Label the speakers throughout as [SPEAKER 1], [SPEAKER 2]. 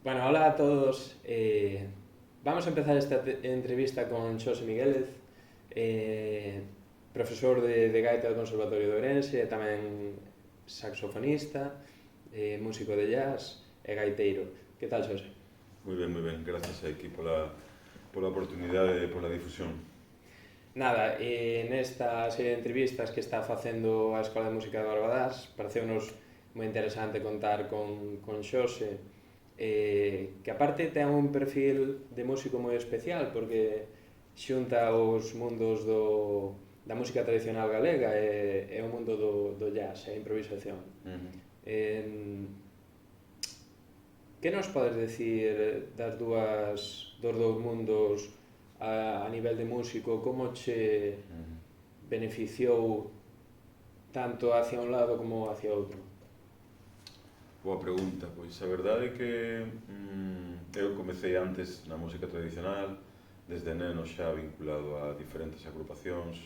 [SPEAKER 1] Bueno, hola a todos. Vamos a empezar esta entrevista con Xosé Miguélez, profesor de gaita do Conservatorio de Ourense, e tamén saxofonista, músico de jazz e gaiteiro. Que tal, Xosé?
[SPEAKER 2] Moi ben, gracias aquí pola oportunidade e pola difusión.
[SPEAKER 1] Nada, nesta serie de entrevistas que está facendo a Escola de Música de Barbadás, pareceunos moi interesante contar con Xosé, que aparte ten un perfil de músico moi especial, porque xunta os mundos da música tradicional galega e o mundo do jazz e a improvisación. Que nos podes decir dos dous mundos a nivel de músico, como che beneficiou tanto hacia un lado como hacia outro?
[SPEAKER 2] Boa pregunta, pois a verdade é que eu comecei antes na música tradicional, desde neno xa vinculado a diferentes agrupacións,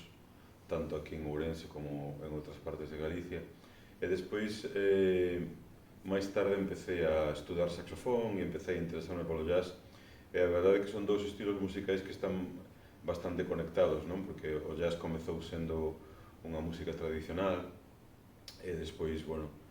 [SPEAKER 2] tanto aquí en Ourense como en outras partes de Galicia, e despois máis tarde empecé a estudar saxofón e empecé a interesarme polo jazz, e a verdade é que son dous estilos musicais que están bastante conectados, non? Porque o jazz comezou sendo unha música tradicional e despois, bueno,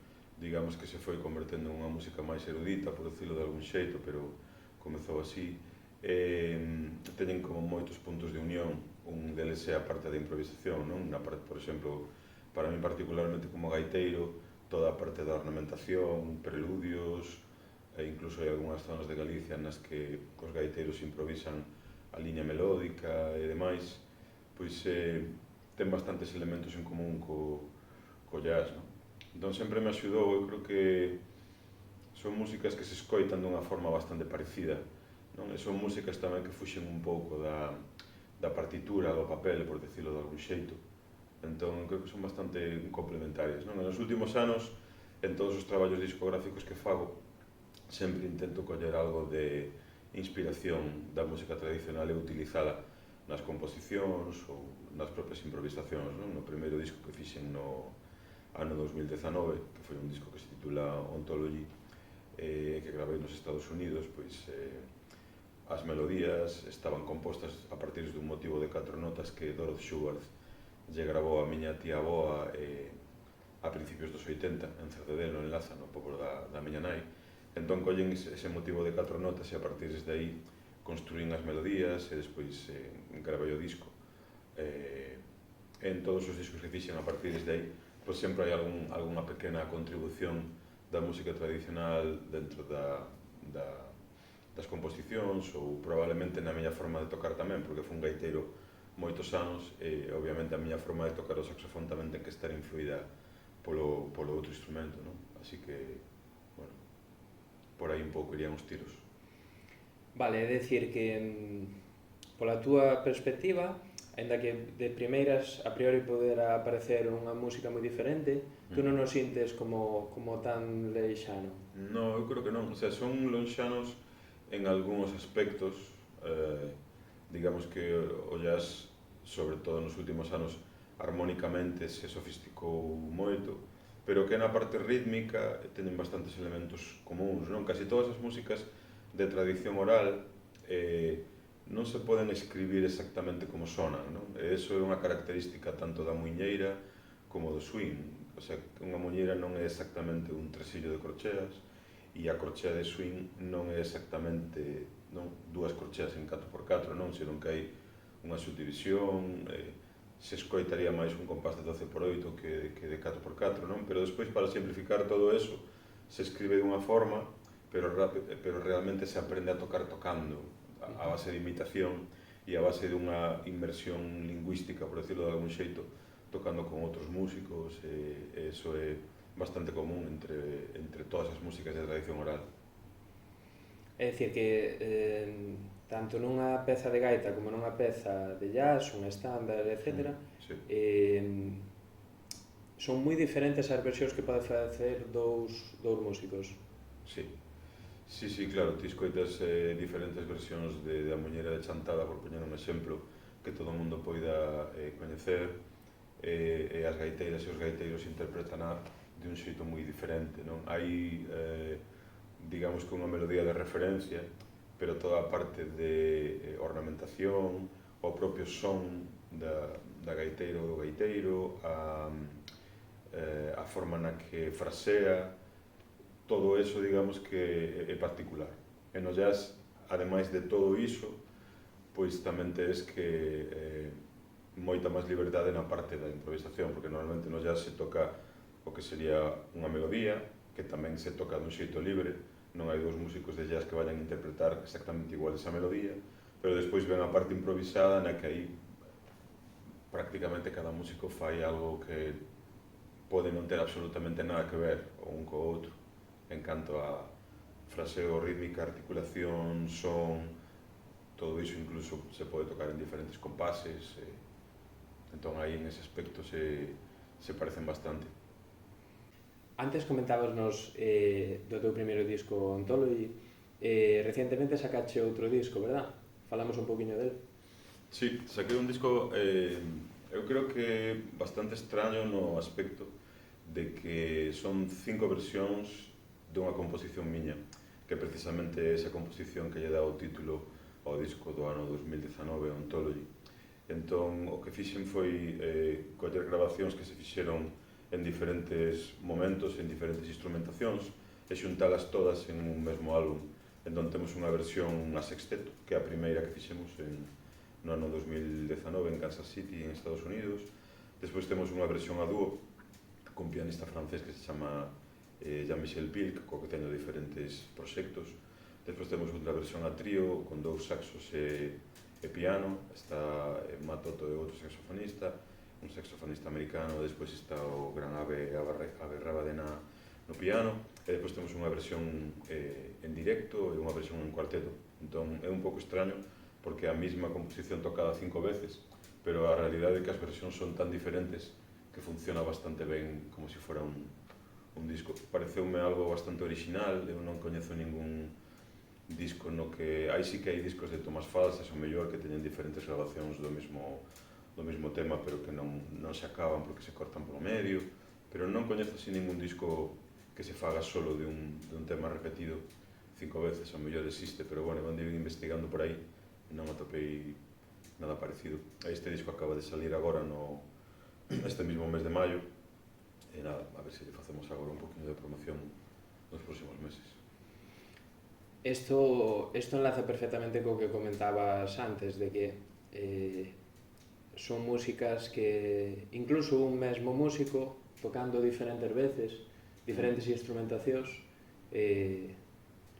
[SPEAKER 2] digamos que se foi convertendo en unha música máis erudita, por decirlo de algún xeito, pero comezou así. Teñen como moitos puntos de unión, un deles é a parte da improvisación, non? Na parte, por exemplo, para mí particularmente como gaiteiro, toda a parte da ornamentación, preludios, e incluso hai algunhas zonas de Galicia nas que os gaiteiros improvisan a liña melódica e demais, pois ten bastantes elementos en común co jazz, non? Entón sempre me axudou, eu creo que son músicas que se escoitan dunha forma bastante parecida, non? E son músicas tamén que fuxen un pouco da partitura, do papel, por decirlo de algún xeito. Entón, creo que son bastante complementarias, non? Nos últimos anos, en todos os traballos discográficos que fago, sempre intento coller algo de inspiración da música tradicional e utilizala nas composicións ou nas propias improvisacións, non? No primeiro disco que fixen no ano 2019, que foi un disco que se titula Ontology, que gravei nos Estados Unidos, pois as melodías estaban compostas a partir dun motivo de 4 notas que Dorothy Schubert lle gravou a miña tía avoa a principios dos 80 en Cercedelo, en Laza, no pobo da miña nai. Entón collen ese motivo de 4 notas e a partir de aí construín as melodías e despois gravei o disco. En todos os discos que fixen a partir de aí, pois sempre hai algunha pequena contribución da música tradicional dentro das composicións ou probablemente na miña forma de tocar tamén, porque fui un gaiteiro moitos anos e obviamente a miña forma de tocar o saxofón tamén ten que estar influída polo outro instrumento, non? Así que, bueno, por aí un pouco irían os tiros.
[SPEAKER 1] Vale, é dicir que pola túa perspectiva, aínda que de primeiras a priori podera parecer unha música moi diferente, tú non os sintes como tan leixano?
[SPEAKER 2] No, eu creo que non, o sea, son lonxanos en algúns aspectos, digamos que o jazz, sobre todo nos últimos anos, armónicamente se sofisticou moito, pero que na parte rítmica teñen bastantes elementos comuns, non? Casi todas as músicas de tradición oral non se poden escribir exactamente como sonan, non? E iso é unha característica tanto da muiñeira como do swing. O sea, unha muiñeira non é exactamente un tresillo de corcheas e a corchea de swing non é exactamente dúas corcheas en 4x4, non? Senón que hai unha subdivisión, se escoitaría máis un compás de 12x8 que de 4x4, non? Pero despois, para simplificar todo eso, se escribe dunha forma, pero realmente se aprende a tocar tocando, a base de imitación e a base dunha inmersión lingüística, por decirlo de algún xeito, tocando con outros músicos, e eso é bastante común entre todas as músicas de tradición oral.
[SPEAKER 1] É dicir que tanto nunha peza de gaita como nunha peza de jazz, un estándar, etc.,
[SPEAKER 2] Sí.
[SPEAKER 1] son moi diferentes as versións que pode facer dous músicos.
[SPEAKER 2] Sí. Sí, claro, ti escoitas diferentes versións da Muñeira de Chantada, por poñer un exemplo que todo o mundo poida coñecer, e as gaiteiras e os gaiteiros interpretan de un xeito moi diferente, non? Hai digamos que unha melodía de referencia, pero toda a parte de ornamentación, o propio son da gaiteira ou do gaiteiro, a forma na que frasea, todo eso, digamos, que é particular. E no jazz, ademais de todo iso, pois tamén tes que moita máis liberdade na parte da improvisación, porque normalmente no jazz se toca o que sería unha melodía, que tamén se toca dun xeito libre, non hai dous músicos de jazz que vayan a interpretar exactamente igual esa melodía, pero despois ven a parte improvisada na que aí prácticamente cada músico fai algo que pode non ter absolutamente nada que ver o un co outro en canto a fraseo, rítmica, articulación, son, todo iso incluso se pode tocar en diferentes compases, entón aí en ese aspecto se parecen bastante.
[SPEAKER 1] Antes comentábasnos do teu primeiro disco Ontology, recientemente sacache outro disco, verdad? Falamos un poquinho del.
[SPEAKER 2] Sí, saquei un disco, eu creo que bastante extraño no aspecto de que son 5 versións dunha composición miña, que precisamente é esa composición que lle dá o título ao disco do ano 2019, Ontology. Entón, o que fixen foi coller grabacións que se fixeron en diferentes momentos, en diferentes instrumentacións, e xuntalas todas en un mesmo álbum. Entón, temos unha versión a sexteto, que é a primeira que fixemos no ano 2019 en Kansas City, en Estados Unidos. Despois temos unha versión a dúo con un pianista francés que se chama Jean-Michel Pilk, co que teño diferentes proxectos. Despois temos outra versión a trío con 2 saxos e piano, está Matt Otto e outro saxofonista, un saxofonista americano, despois está o gran Ave Rabadena no piano, e despois temos unha versión en directo e unha versión en cuarteto. Entón é un pouco extraño porque a mesma composición tocada 5 veces, pero a realidade é que as versións son tan diferentes que funciona bastante ben como se fora un disco. Pareceume algo bastante original, eu non coñezo ningún disco no que... Aí sí que hai discos de tomas falsas, o mellor, que teñen diferentes grabacións do mesmo tema, pero que non se acaban porque se cortan polo medio, pero non coñezo así ningún disco que se faga solo de un tema repetido 5 veces, o mellor existe, pero bueno, cando iba investigando por aí non atopei nada parecido. Este disco acaba de salir agora este mismo mes de maio, e nada, a ver se facemos agora un poquinho de promoción nos próximos meses.
[SPEAKER 1] Esto enlaza perfectamente co que comentabas antes, de que son músicas que incluso un mesmo músico tocando diferentes veces, diferentes instrumentacións,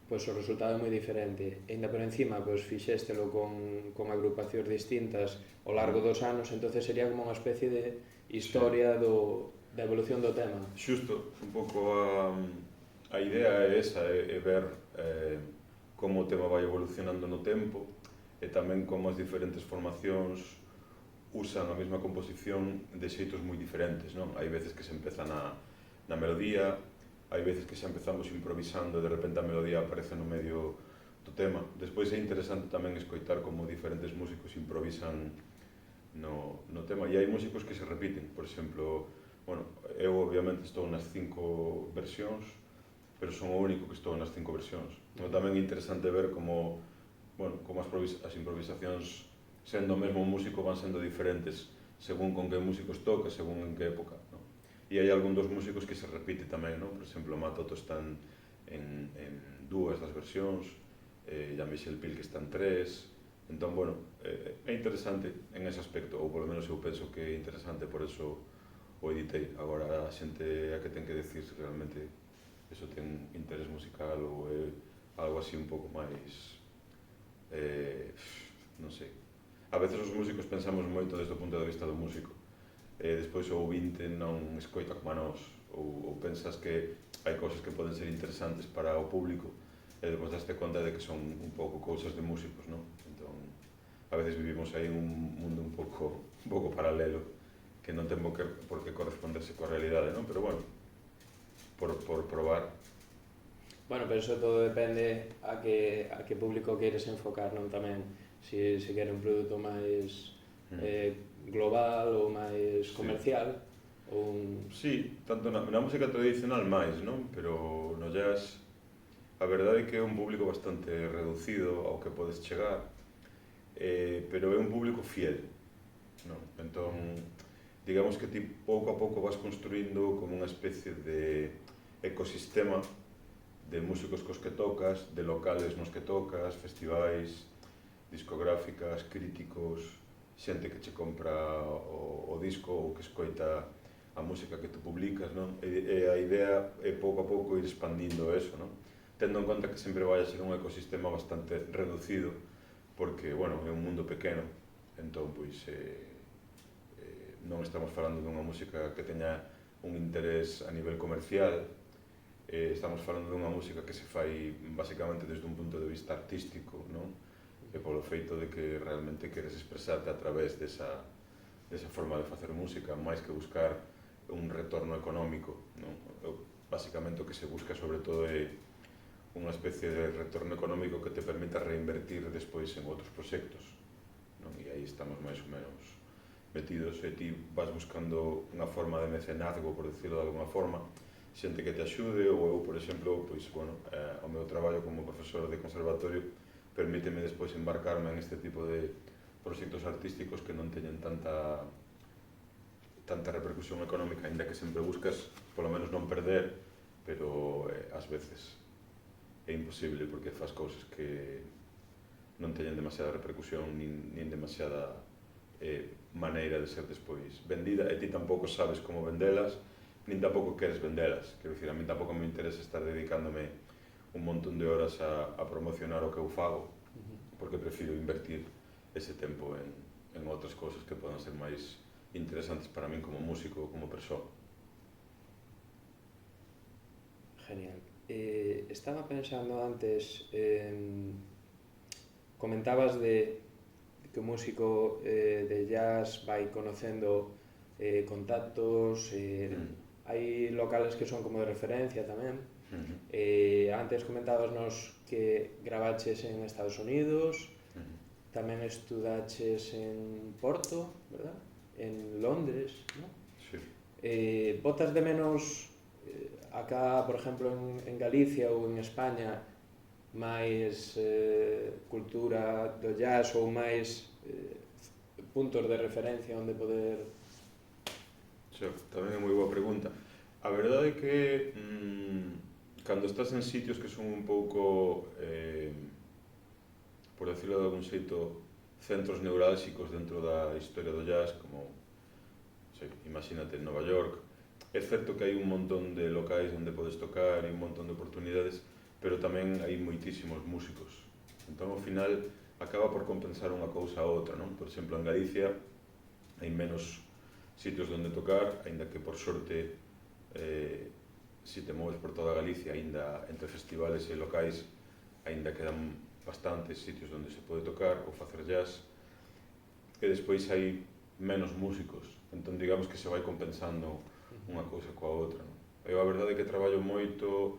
[SPEAKER 1] pois o resultado é moi diferente. E ainda por encima, pois fixéstelo con agrupacións distintas ao largo dos anos, entonces sería como unha especie de historia da evolución do tema.
[SPEAKER 2] Xusto, un pouco a idea é esa, é ver como o tema vai evolucionando no tempo e tamén como as diferentes formacións usan a mesma composición de xeitos moi diferentes, non? Hai veces que se empeza na melodía, hai veces que xa empezamos improvisando e de repente a melodía aparece no medio do tema. Despois é interesante tamén escoitar como diferentes músicos improvisan no tema, e hai músicos que se repiten, por exemplo, bueno, eu obviamente estou nas 5 versións, pero son o único que estou nas 5 versións. Tamén é interesante ver como as improvisacións, sendo o mesmo músico, van sendo diferentes según con que músicos toca, según en que época, non? E hai algún dos músicos que se repite tamén, non? Por exemplo, Matt Otto están en 2 das versións, Jean-Michel Pilk está en 3, entón, bueno, é interesante en ese aspecto, ou polo menos eu penso que é interesante, por eso o editei. Agora a xente a que ten que decir se realmente eso ten interés musical ou é algo así un pouco máis, non sei. A veces os músicos pensamos moito desde o punto de vista do músico, e despois o ouvinte non escoita como a nós, ou pensas que hai cousas que poden ser interesantes para o público e depois daste conta de que son un pouco cousas de músicos, non? Entón, a veces vivimos aí un mundo un pouco paralelo que non ten por que corresponderse coa realidade, non? Pero bueno, por probar.
[SPEAKER 1] Bueno, pero eso todo depende a que público queres enfocar, non? Tamén, se quere un produto máis global ou máis comercial, ou un...
[SPEAKER 2] Sí, tanto na música tradicional máis, non? Pero no jazz a verdade é que é un público bastante reducido ao que podes chegar, pero é un público fiel, non? Entón, digamos que ti pouco a pouco vas construindo como unha especie de ecosistema de músicos cos que tocas, de locales nos que tocas, festivais, discográficas, críticos, xente que che compra o disco ou que escoita a música que tu publicas, non? E a idea é pouco a pouco ir expandindo eso, non? Tendo en conta que sempre vai a ser un ecosistema bastante reducido, porque, bueno, é un mundo pequeno, entón, pois, non estamos falando dunha música que teña un interés a nivel comercial, estamos falando dunha música que se fai basicamente desde un punto de vista artístico, non? E polo feito de que realmente queres expresarte a través desa forma de facer música, máis que buscar un retorno económico, non? Basicamente o que se busca sobre todo é unha especie de retorno económico que te permita reinvertir despois en outros proxectos, non? E aí estamos máis ou menos metidos, e ti vas buscando unha forma de mecenazgo, por decirlo de alguma forma, xente que te axude, ou eu, por exemplo, pois, bueno, o meu traballo como profesor de conservatorio permíteme despois embarcarme en este tipo de proxectos artísticos que non teñen tanta repercusión económica, ainda que sempre buscas, polo menos non perder, pero ás veces é imposible porque faz cousas que non teñen demasiada repercusión nin demasiada maneira de ser despois vendida, e ti tampouco sabes como vendelas, nin tampouco queres vendelas. Quero dicir, a mí tampouco me interesa estar dedicándome un montón de horas a promocionar o que eu fago, porque prefiro invertir ese tempo en outras cousas que podan ser máis interesantes para min como músico ou como persoa.
[SPEAKER 1] Genial. Estaba pensando antes, comentabas de que o músico de jazz vai conocendo contactos, hai locales que son como de referencia tamén. Antes comentábamos que gravaches en Estados Unidos, tamén estudaches en Porto, verdad? En Londres, ¿no?
[SPEAKER 2] Sí.
[SPEAKER 1] Botas de menos acá, por exemplo, en Galicia ou en España, máis cultura do jazz ou máis puntos de referencia onde poder...
[SPEAKER 2] Tamén é moi boa pregunta. A verdade é que cando estás en sitios que son un pouco, por decirlo de algún xeito, centros neurálxicos dentro da historia do jazz, como, imagínate, en Nova York, é certo que hai un montón de locais onde podes tocar e un montón de oportunidades, pero tamén hai moitísimos músicos. Entón, ao final, acaba por compensar unha cousa a outra, non? Por exemplo, en Galicia hai menos sitios onde tocar, aínda que, por sorte, se te moves por toda Galicia, aínda entre festivales e locais, aínda quedan bastantes sitios onde se pode tocar ou facer jazz, e despois hai menos músicos, entón digamos que se vai compensando unha cousa coa outra. Eu a verdade é que traballo moito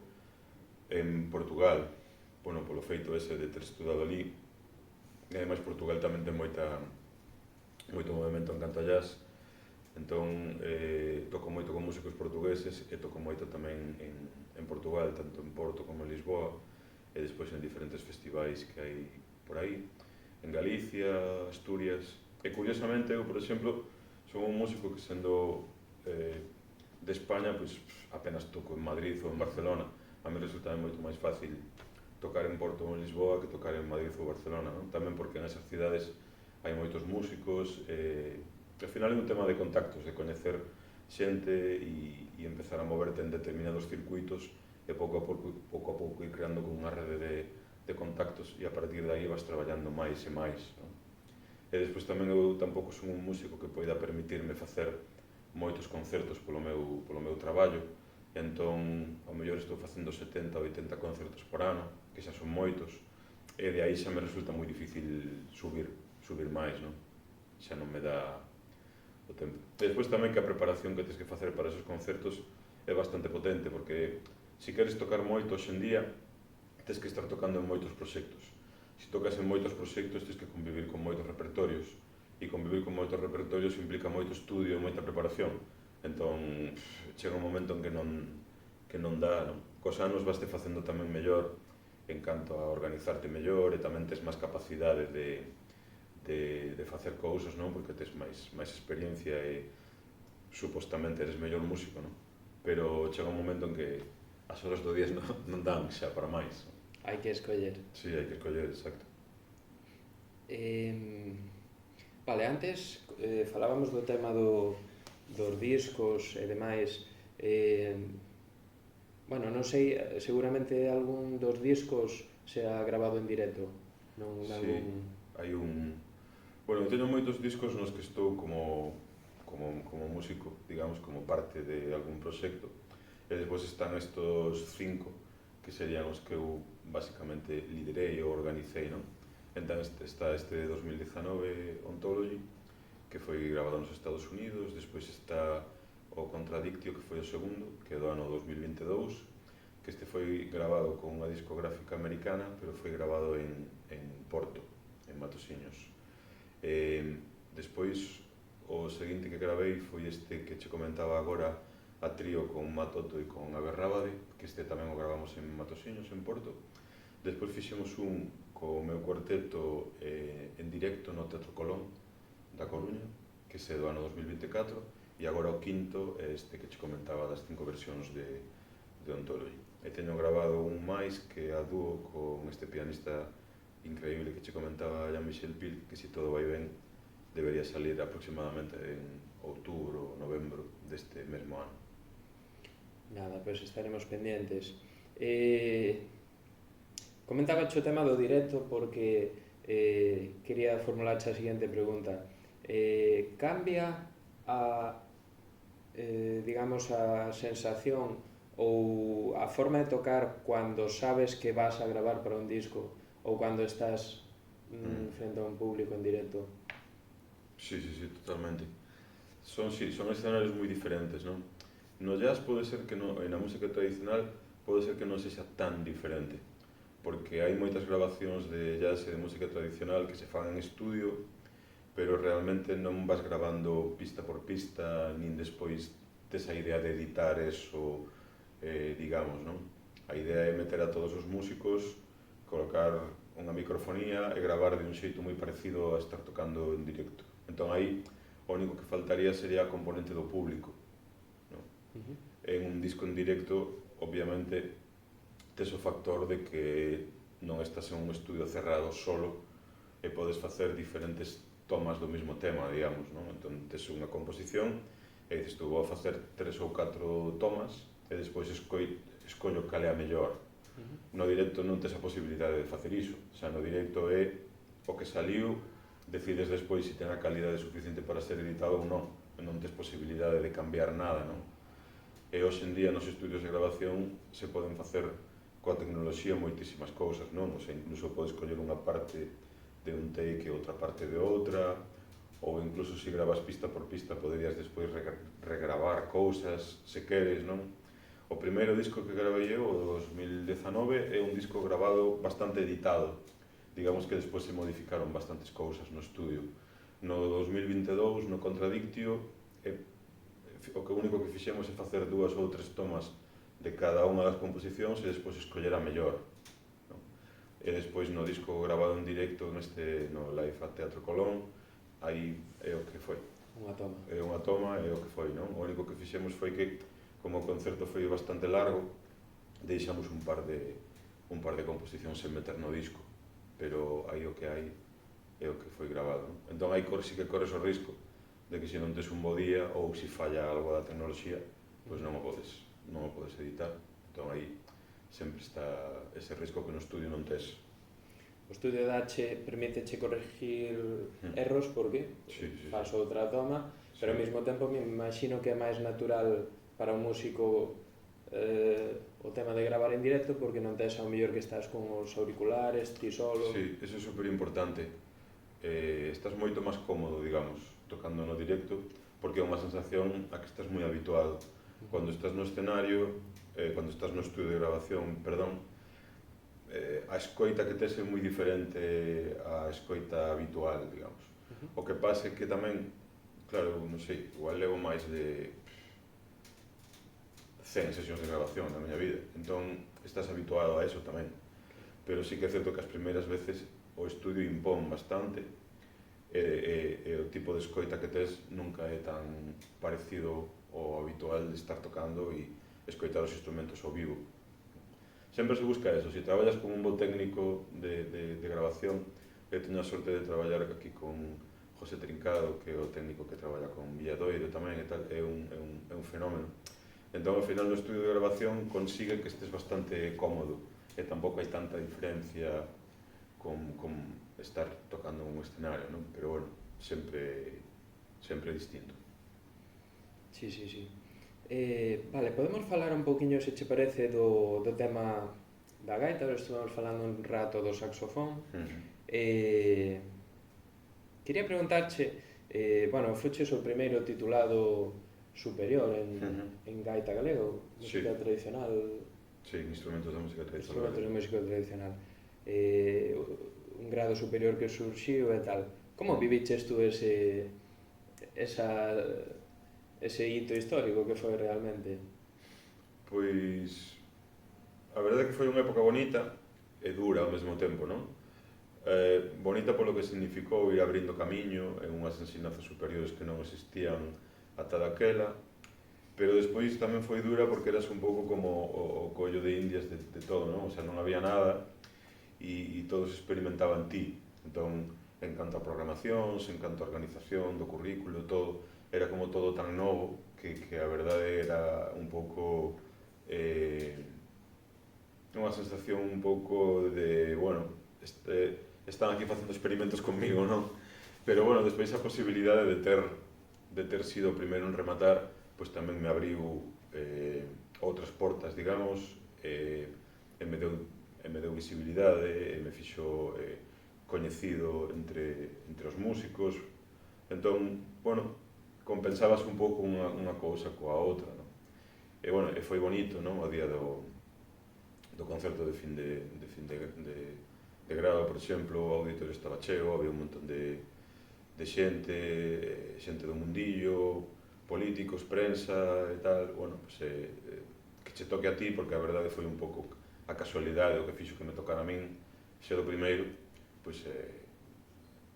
[SPEAKER 2] en Portugal, bueno, polo feito ese de ter estudado ali, e ademais Portugal tamén ten moito movimento en canto a jazz, entón toco moito con músicos portugueses e toco moito tamén en Portugal, tanto en Porto como en Lisboa, e despois en diferentes festivais que hai por aí, en Galicia, Asturias, e curiosamente eu, por exemplo, son un músico que sendo de España, pois apenas toco en Madrid ou en Barcelona. A mí resulta moito máis fácil tocar en Porto ou en Lisboa que tocar en Madrid ou Barcelona, non? Tamén porque nesas cidades hai moitos músicos, ao final é un tema de contactos, de coñecer xente e empezar a moverte en determinados circuitos e pouco a pouco ir creando con unha rede de contactos, e a partir de aí vas traballando máis e máis, non? E despois tamén eu tampouco son un músico que poida permitirme facer moitos concertos polo meu traballo, e entón ao mellor estou facendo 70 ou 80 concertos por ano, que xa son moitos, e de aí xa me resulta moi difícil subir máis, non? Xa non me dá o tempo. E despois tamén que a preparación que tens que facer para esos concertos é bastante potente, porque se queres tocar moito hoxe en día, tens que estar tocando en moitos proxectos. Se tocas en moitos proxectos, tens que convivir con moitos repertorios, e convivir con moitos repertorios implica moito estudio e moita preparación. Entón, chega un momento en que non dá, non? Cos anos vaste facendo tamén mellor en canto a organizarte mellor, e tamén tes máis capacidade de facer cousas, non? Porque tes máis experiencia e supostamente eres mellor músico, non? Pero chega un momento en que as horas do día non dan xa para máis.
[SPEAKER 1] Hai que escoller.
[SPEAKER 2] Sí, hai que escoller, exacto.
[SPEAKER 1] Vale, antes falábamos do tema dos discos e demais. Bueno, non sei, seguramente algún dos discos sea grabado en directo, non
[SPEAKER 2] Sí,
[SPEAKER 1] algún...
[SPEAKER 2] hai un... Bueno, teño moitos discos nos que estou como músico, digamos, como parte de algún proxecto, e despois están estos 5 que serían os que eu basicamente liderei ou organicei, non? Entón está este de 2019 Ontology, que foi grabado nos Estados Unidos, despois está o Contradictio, que foi o segundo, que é do ano 2022, que este foi grabado con unha discográfica americana, pero foi grabado en Porto, en Matosinhos. Despois, o seguinte que gravei foi este que che comentaba agora, a trío con Matoto e con Aberrábade, que este tamén o gravamos en Matosinhos, en Porto. Despois fixemos un co meu cuarteto en directo no Teatro Colón da Coruña, que é do ano 2024, e agora o quinto é este que che comentaba das 5 versións de Ontology. E teño grabado un máis que a dúo con este pianista increíble que che comentaba, Jean-Michel Pil, que se todo vai ben debería salir aproximadamente en outubro ou novembro deste mesmo ano.
[SPEAKER 1] Nada, pois estaremos pendientes. Comentaba o tema do directo porque quería formular a seguinte pregunta. Cambia digamos, a sensación ou a forma de tocar cando sabes que vas a gravar para un disco ou cando estás frente a un público en directo?
[SPEAKER 2] Sí, totalmente. Son escenarios moi diferentes, non? No jazz pode ser que non, e na música tradicional pode ser que non sexa tan diferente, porque hai moitas grabacións de jazz e de música tradicional que se fan en estudio, pero realmente non vas grabando pista por pista, nin despois tes a idea de editar eso, digamos, non? A idea é meter a todos os músicos, colocar unha microfonía e gravar de un xeito moi parecido a estar tocando en directo. Entón aí, o único que faltaría sería a componente do público, non? En un disco en directo, obviamente, tes o factor de que non estás en un estudio cerrado solo e podes facer diferentes tomas do mesmo tema, digamos, non? Entón, tes unha composición e dices, tú vou a facer 3 ou 4 tomas e despois escollo cal é a mellor. No directo non tes a posibilidade de facer iso, o sea, no directo é o que saliu, decides despois se ten a calidade suficiente para ser editado ou non tes posibilidade de cambiar nada, non? E hoxe en día nos estudios de grabación se poden facer coa tecnoloxía moitísimas cousas, non? O sea, incluso podes coller unha parte de un take e outra parte de outra, ou incluso se gravas pista por pista poderías despois regravar cousas, se queres, non? O primeiro disco que gravei eu, o 2019, é un disco grabado bastante editado. Digamos que despois se modificaron bastantes cousas no estudio. No 2022, no Contradictio, o único que fixemos é facer 2 ou 3 tomas de cada unha das composicións e despois escoller a mellor. E despois no disco grabado en directo no Live at Teatro Colón, aí é o que foi.
[SPEAKER 1] Unha toma.
[SPEAKER 2] É unha toma, é o que foi, non? O único que fixemos foi que, como o concerto foi bastante largo, deixamos un par de composicións sen meter no disco, pero aí o que hai é o que foi grabado, non? Entón aí sí que corres o risco de que se non tes un bo día ou se falla algo da tecnoloxía, pois non o podes editar. Entón aí sempre está ese risco que no estudio non tes.
[SPEAKER 1] O estudio permíteche corregir erros porque faz outra toma, pero ao mesmo tempo me imagino que é máis natural para un músico o tema de gravar en directo porque non tes ao mellor que estás con os auriculares, ti solo.
[SPEAKER 2] Sí, eso é super importante. Estás moito máis cómodo, digamos, tocando no directo, porque é unha sensación a que estás moi habituado. Cando estás no escenario, cando estás no estudio de grabación, a escoita que tes é moi diferente á escoita habitual, digamos. O que pasa é que tamén, claro, non sei, igual levo máis de 100 sesións de grabación na miña vida, entón estás habituado a eso tamén. pero sí que é certo que as primeiras veces o estudio impón bastante e o tipo de escoita que tes nunca é tan parecido ao habitual de estar tocando e escoitar os instrumentos ao vivo. Sempre se busca eso, se traballas con un bo técnico de grabación, eu teño a sorte de traballar aquí con José Trincado, que é o técnico que traballa con Villadoiro tamén e tal, é un fenómeno. Entón, ao final, no estudio de grabación consigue que estés bastante cómodo e tampouco hai tanta diferencia con estar tocando un escenario, non? Pero, bueno, sempre distinto.
[SPEAKER 1] Sí. Vale, podemos falar un poquinho, se che parece, do tema da gaita. Ahora estuvemos falando un rato do saxofón. Quería preguntarche, bueno, foches o primeiro titulado superior en gaita galego, música tradicional.
[SPEAKER 2] Sí, instrumentos da música tradicional.
[SPEAKER 1] Instrumentos da música tradicional. Un grado superior que surxiu e tal. Como viviches tú ese hito histórico que foi realmente?
[SPEAKER 2] Pois, a verdade é que foi unha época bonita e dura ao mesmo tempo, non? Bonita polo que significou ir abrindo camiño en unhas ensinazas superiores que non existían ata daquela, pero despois tamén foi dura porque eras un pouco como o collo de indias de todo, non? O sea, non había nada e todo se experimentaba en ti. Entón, en canto a programacións, en canto a organización do currículo, todo, era como todo tan novo que a verdade era un pouco unha sensación un pouco de, bueno, están aquí facendo experimentos conmigo, non? Pero, bueno, despois a posibilidade de ter sido o primeiro en rematar, pois tamén me abriu outras portas, digamos, e me deu visibilidade, e me fixo coñecido entre os músicos. Entón, bueno, compensabas un pouco unha cousa coa outra, non? E, bueno, foi bonito, non? O día do concerto de fin de grado, por exemplo, o auditorio estaba cheo, había un montón de xente do mundillo, políticos, prensa e tal. Bueno, pues, que che toque a ti, porque a verdade foi un pouco a casualidade o que fixo que me tocara a min ser o primeiro, pois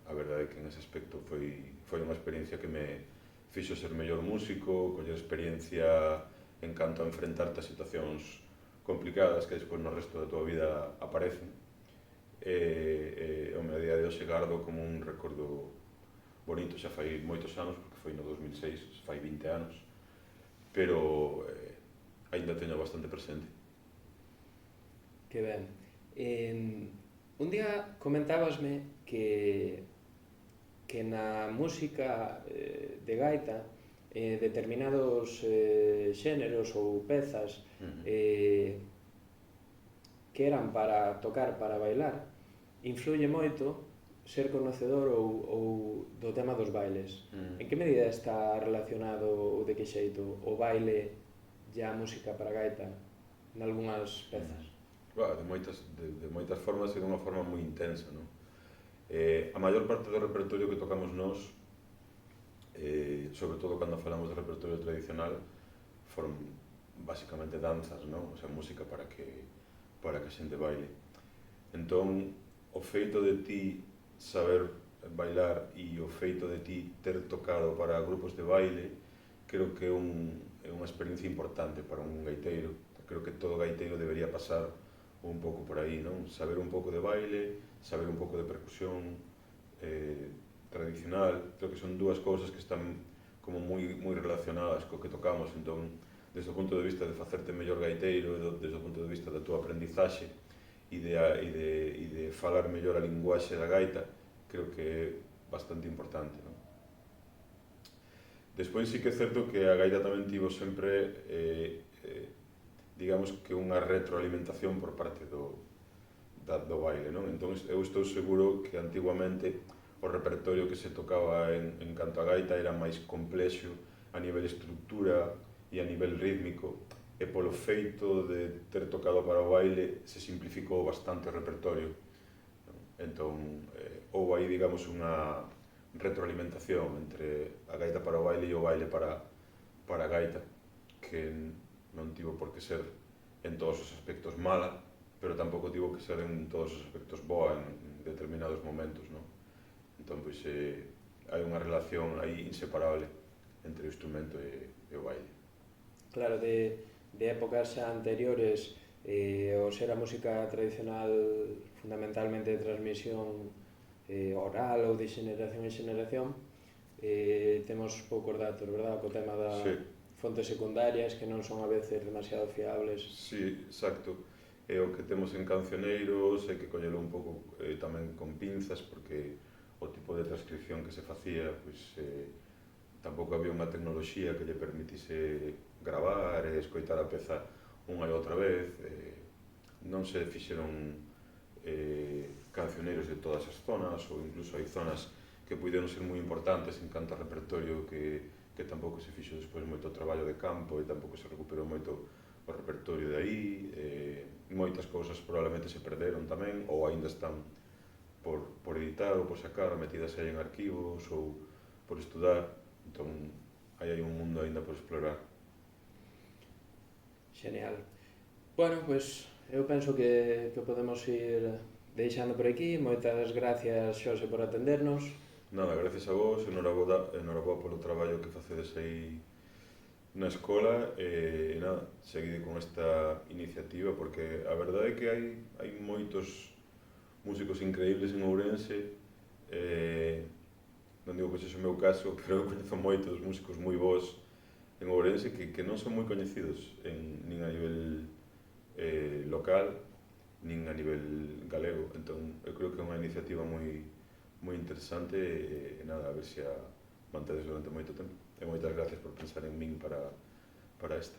[SPEAKER 2] a verdade é que en ese aspecto foi unha experiencia que me fixo ser mellor músico, coller experiencia en canto a enfrentarte a situacións complicadas que despois no resto da tua vida aparecen. O meu día de hoxe gardo como un recordo bonito, xa fai moitos anos, porque foi no 2006, fai 20 anos, pero aínda teño bastante presente.
[SPEAKER 1] Que ben. Un día comentábasme que na música de gaita determinados xéneros ou pezas que eran para tocar, para bailar, influye moito ser conocedor ou do tema dos bailes. En que medida está relacionado ou de que xeito o baile e a música para gaita nalgúnas pezas?
[SPEAKER 2] De moitas formas e de unha forma moi intensa, non? A maior parte do repertorio que tocamos nós, sobre todo cando falamos de repertorio tradicional, foron basicamente danzas, non? O sea, música para que a xente baile. Entón, o feito de ti saber bailar e o feito de ti ter tocado para grupos de baile, creo que é unha experiencia importante para un gaiteiro. Creo que todo gaiteiro debería pasar un pouco por aí, non? Saber un pouco de baile, saber un pouco de percusión tradicional. Creo que son dúas cousas que están como moi relacionadas co que tocamos. Entón, desde o punto de vista de facerte mellor gaiteiro, desde o punto de vista da tua aprendizaxe e de falar mellor a linguaxe da gaita, creo que é bastante importante, non? Despois sí que é certo que a gaita tamén tivo sempre digamos que unha retroalimentación por parte do baile, non? Entón, eu estou seguro que antiguamente o repertorio que se tocaba en canto a gaita era máis complexo a nivel estructura e a nivel rítmico, e polo feito de ter tocado para o baile se simplificou bastante o repertorio. Entón, houve aí, digamos, unha retroalimentación entre a gaita para o baile e o baile para a gaita, que non tivo por que ser en todos os aspectos mala, pero tampouco digo que ser en todos os aspectos boa en determinados momentos, non? Entón, pois, hai unha relación aí inseparable entre o instrumento e o baile.
[SPEAKER 1] Claro, de épocas xa anteriores, o ser a música tradicional fundamentalmente de transmisión oral ou de xeneración en xeneración, temos poucos datos, verdad? Co tema da fontes secundarias que non son a veces demasiado fiables.
[SPEAKER 2] Sí, exacto. E o que temos en cancioneiros hai que collelo un pouco tamén con pinzas, porque o tipo de transcripción que se facía, pois, tampouco había unha tecnoloxía que lle permitise gravar e escoitar a peza unha e outra vez. Non se fixeron cancioneiros de todas as zonas, ou incluso hai zonas que puideron ser moi importantes en canto a repertorio que tampouco se fixo despois moito traballo de campo e tampouco se recuperou moito o repertorio de aí. Moitas cousas probablemente se perderon tamén, ou aínda están por editar ou por sacar, metidas aí en arquivos ou por estudar. Entón, hai un mundo aínda por explorar.
[SPEAKER 1] Genial. Bueno, pois eu penso que podemos ir deixando por aquí. Moitas gracias, Xose, por atendernos.
[SPEAKER 2] Nada, gracias a vos, enhoraboa polo traballo que facedes aí na escola, e nada, seguide con esta iniciativa, porque a verdade é que hai moitos músicos increíbles en Ourense. Non digo que sexa o meu caso, pero eu coñezo moitos músicos moi bons en Ourense que non son moi coñecidos nin a nivel local, nin a nivel galego. Entón, eu creo que é unha iniciativa moi interesante, e nada, a ver se a mantedes durante moito tempo. E moitas gracias por pensar en min para esta.